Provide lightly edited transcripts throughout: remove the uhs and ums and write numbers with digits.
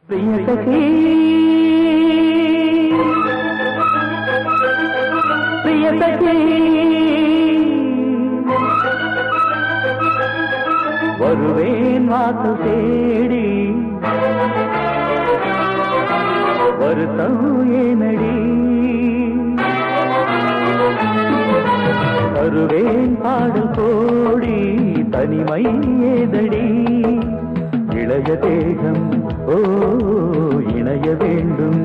प्रिय सखी प्रिय सखी வருவேன் வாசல் தேடி வருத்தம் ஏனடி வருவேன் பாடல் கோடி தனிமை ஏதடி இளைய தேகம் ஓ இணைய வேண்டும்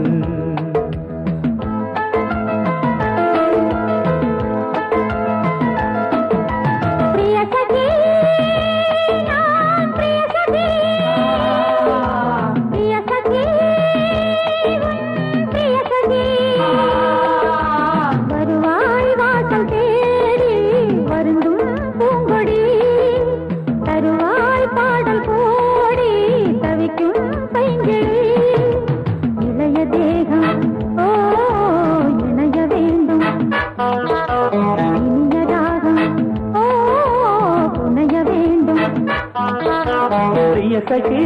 प्रिय सखी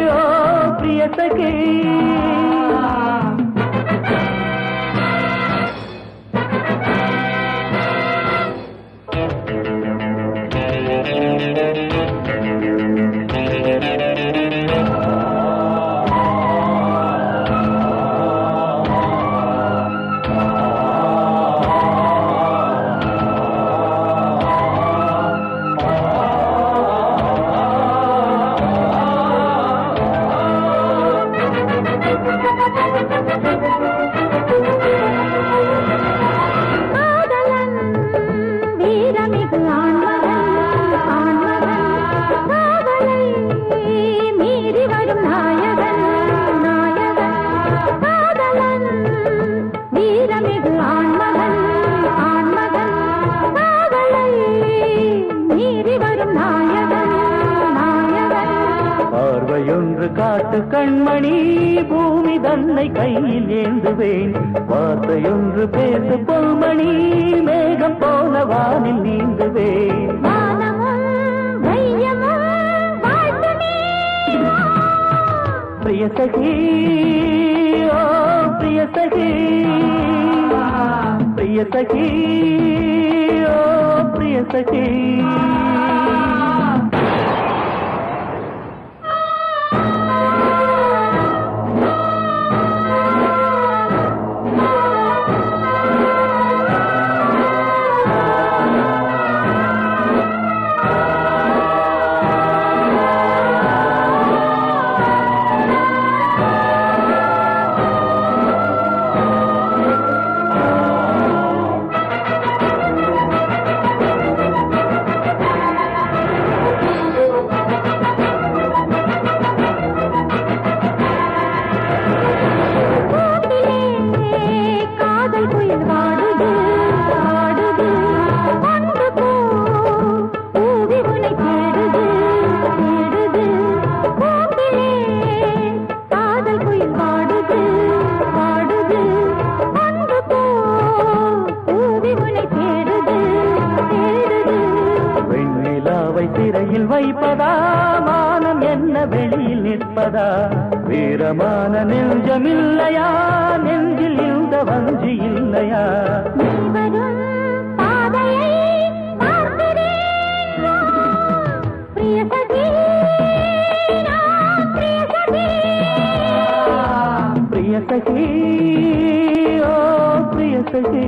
ओ प्रिय सखी பார்வையொன்று காட்டு கண்மணி பூமி தன்னை கையில் ஏந்துவேன் வார்த்தையொன்று பேசு பொன்மணி மேகம் போல வானில் நீந்துவேன் प्रिय सखी ओ प्रिय सखी प्रिय सखी ओ प्रिय सखी சிறையில் வைப்பதா மானம் என்ன வெளியில் நிற்பதா வீரமான நெஞ்சமில்லையா நெஞ்சில் இந்த வஞ்சி இல்லையா प्रिय सखी ओ प्रिय सखी